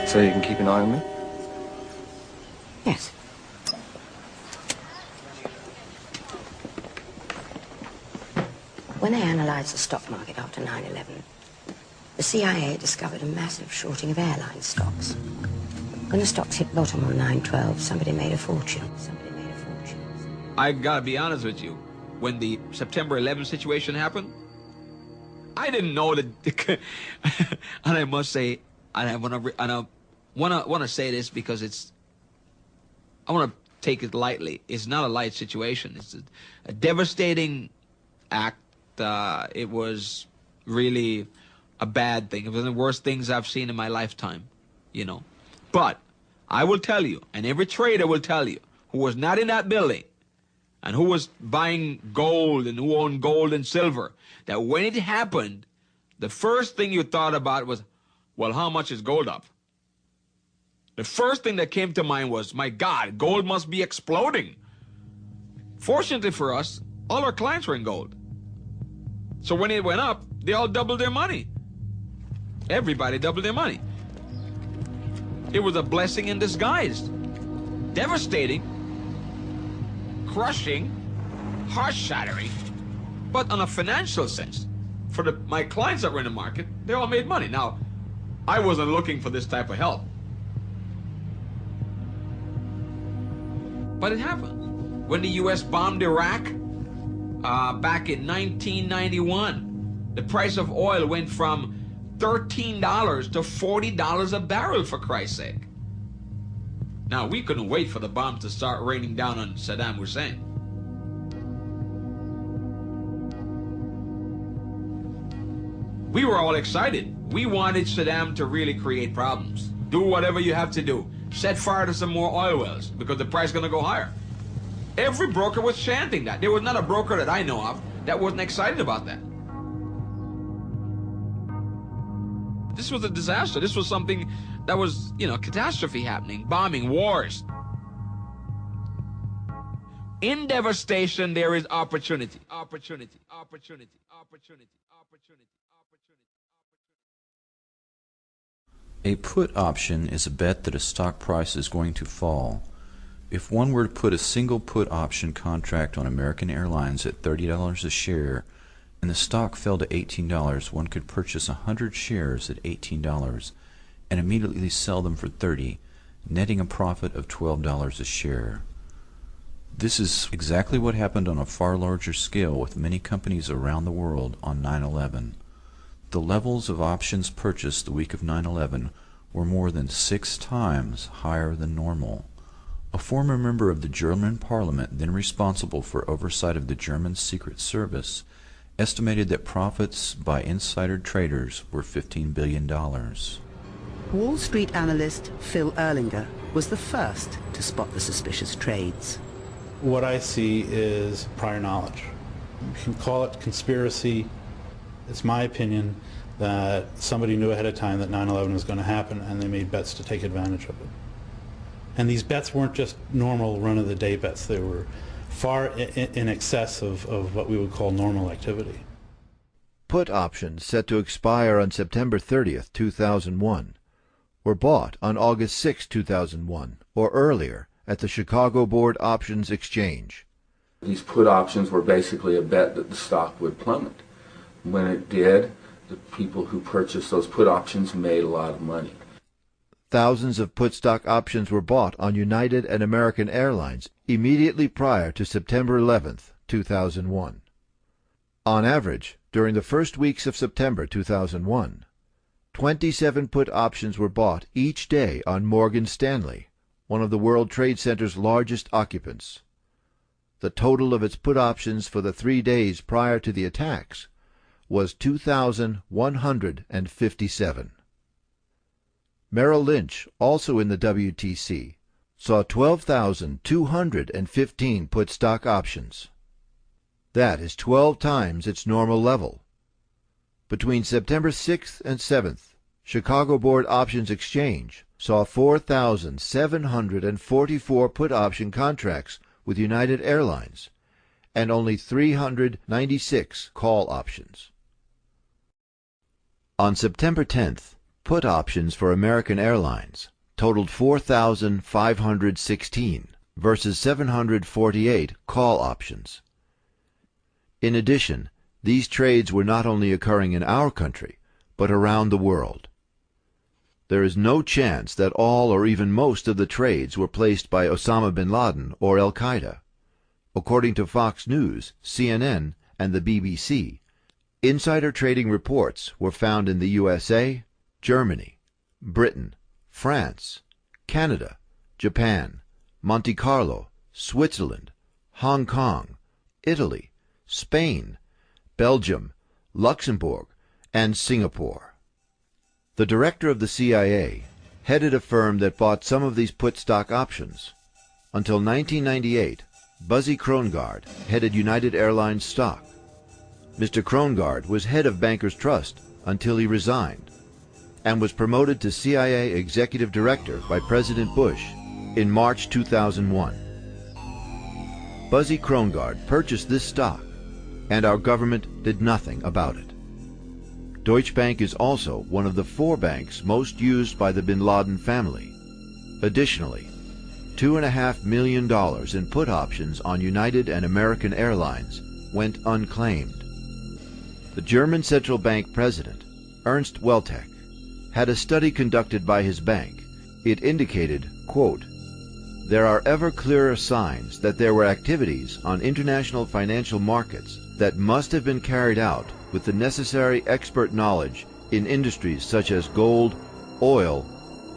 So you can keep an eye on me? Yes. When they analysed the stock market after 9/11, the CIA discovered a massive shorting of airline stocks. When the stocks hit bottom on 9/12, somebody made a fortune. I gotta be honest with you. When the September 11th situation happened, I didn't know that. And I must say, and I wanna say this because I wanna take it lightly. It's not a light situation. It's a devastating act. It was really a bad thing. It was one of the worst things I've seen in my lifetime, you know. But I will tell you, and every trader will tell you, who was not in that building, and who was buying gold and who owned gold and silver, that when it happened, the first thing you thought about was, well, how much is gold up? The first thing that came to mind was, my God, gold must be exploding. Fortunately for us, all our clients were in gold. So when it went up, they all doubled their money. Everybody doubled their money. It was a blessing in disguise. Devastating, crushing, heart-shattering, but on a financial sense, for my clients that were in the market, they all made money. Now, I wasn't looking for this type of help, but it happened. When the U.S. bombed Iraq back in 1991, the price of oil went from $13 to $40 a barrel, for Christ's sake. Now, we couldn't wait for the bomb to start raining down on Saddam Hussein. We were all excited. We wanted Saddam to really create problems. Do whatever you have to do. Set fire to some more oil wells because the price is going to go higher. Every broker was chanting that. There was not a broker that I know of that wasn't excited about that. This was a disaster. This was something that was, you know, catastrophe happening, bombing, wars. In devastation, there is opportunity. Opportunity, opportunity, opportunity, opportunity, opportunity. A put option is a bet that a stock price is going to fall. If one were to put a single put option contract on American Airlines at $30 a share, and the stock fell to $18, one could purchase 100 shares at $18 and immediately sell them for $30, netting a profit of $12 a share. This is exactly what happened on a far larger scale with many companies around the world on 9/11. The levels of options purchased the week of 9/11 were more than 6 times higher than normal. A former member of the German parliament, then responsible for oversight of the German Secret Service, estimated that profits by insider traders were $15 billion. Wall Street analyst Phil Erlinger was the first to spot the suspicious trades. What I see is prior knowledge. You can call it conspiracy. It's my opinion that somebody knew ahead of time that 9/11 was going to happen and they made bets to take advantage of it. And these bets weren't just normal run-of-the-day bets. They were far in excess of what we would call normal activity. Put options set to expire on September 30th, 2001, were bought on August 6, 2001, or earlier at the Chicago Board Options Exchange. These put options were basically a bet that the stock would plummet. When it did, the people who purchased those put options made a lot of money. Thousands of put stock options were bought on United and American Airlines immediately prior to September 11th, 2001. On average, during the first weeks of September 2001, 27 put options were bought each day on Morgan Stanley, one of the World Trade Center's largest occupants. The total of its put options for the 3 days prior to the attacks was 2,157. Merrill Lynch, also in the WTC, saw 12,215 put stock options. That is 12 times its normal level. Between September 6th and 7th, Chicago Board Options Exchange saw 4,744 put option contracts with United Airlines and only 396 call options. On September 10th, put options for American Airlines totaled 4,516 versus 748 call options. In addition, these trades were not only occurring in our country, but around the world. There is no chance that all or even most of the trades were placed by Osama bin Laden or Al-Qaeda. According to Fox News, CNN, and the BBC, insider trading reports were found in the USA, Germany, Britain, France, Canada, Japan, Monte Carlo, Switzerland, Hong Kong, Italy, Spain, Belgium, Luxembourg, and Singapore. The director of the CIA headed a firm that bought some of these put stock options. Until 1998, Buzzy Krongard headed United Airlines stock. Mr. Krongard was head of Bankers Trust until he resigned and was promoted to CIA Executive Director by President Bush in March 2001. Buzzy Krongard purchased this stock, and our government did nothing about it. Deutsche Bank is also one of the 4 banks most used by the bin Laden family. Additionally, $2.5 million in put options on United and American Airlines went unclaimed. The German central bank president, Ernst Weltek, had a study conducted by his bank. It indicated, quote, "There are ever clearer signs that there were activities on international financial markets that must have been carried out with the necessary expert knowledge in industries such as gold, oil,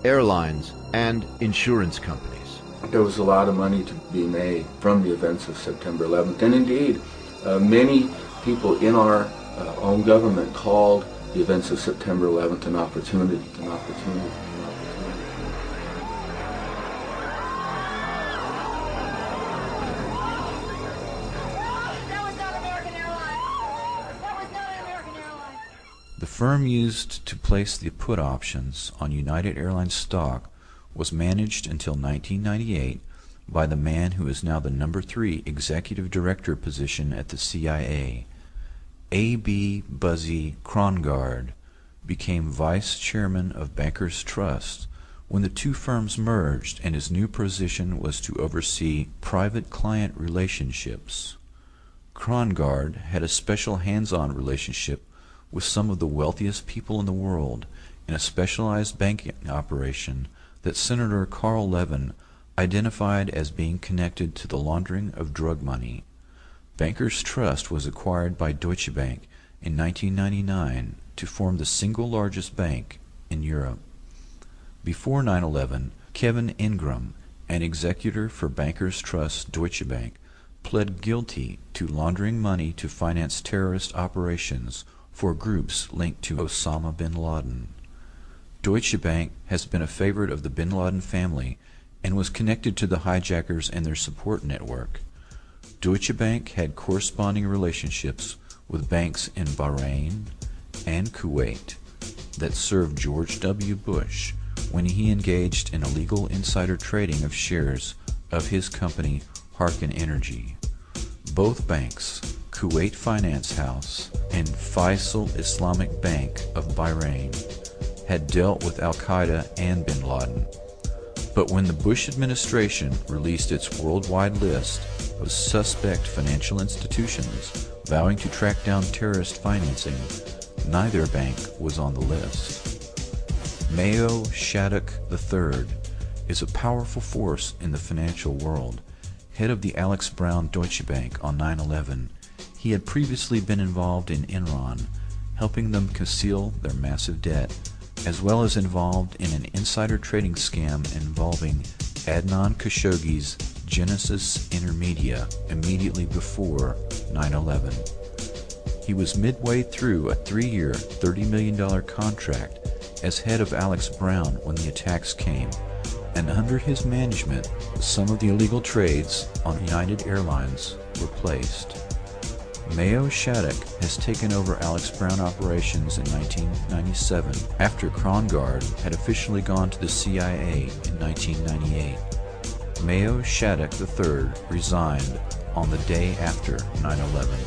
airlines, and insurance companies." There was a lot of money to be made from the events of September 11th, and indeed, many people in our own government called the events of September 11th an opportunity, an opportunity. The firm used to place the put options on United Airlines stock was managed until 1998 by the man who is now the number 3 executive director position at the CIA. A.B. Buzzy Krongard became vice chairman of Bankers Trust when the 2 firms merged, and his new position was to oversee private client relationships. Krongard had a special hands-on relationship with some of the wealthiest people in the world in a specialized banking operation that Senator Carl Levin identified as being connected to the laundering of drug money. Bankers Trust was acquired by Deutsche Bank in 1999 to form the single largest bank in Europe. Before 9/11, Kevin Ingram, an executor for Bankers Trust Deutsche Bank, pled guilty to laundering money to finance terrorist operations for groups linked to Osama bin Laden. Deutsche Bank has been a favorite of the bin Laden family and was connected to the hijackers and their support network. Deutsche Bank had corresponding relationships with banks in Bahrain and Kuwait that served George W. Bush when he engaged in illegal insider trading of shares of his company Harkin Energy. Both banks, Kuwait Finance House and Faisal Islamic Bank of Bahrain, had dealt with Al-Qaeda and bin Laden. But when the Bush administration released its worldwide list of suspect financial institutions vowing to track down terrorist financing, neither bank was on the list. Mayo Shattuck III is a powerful force in the financial world. Head of the Alex Brown Deutsche Bank on 9/11, he had previously been involved in Enron, helping them conceal their massive debt, as well as involved in an insider trading scam involving Adnan Khashoggi's Genesis Intermedia immediately before 9/11. He was midway through a 3-year, $30 million contract as head of Alex Brown when the attacks came, and under his management, some of the illegal trades on United Airlines were placed. Mayo Shattuck has taken over Alex Brown operations in 1997 after Krongard had officially gone to the CIA in 1998. Mayo Shattuck III resigned on the day after 9/11.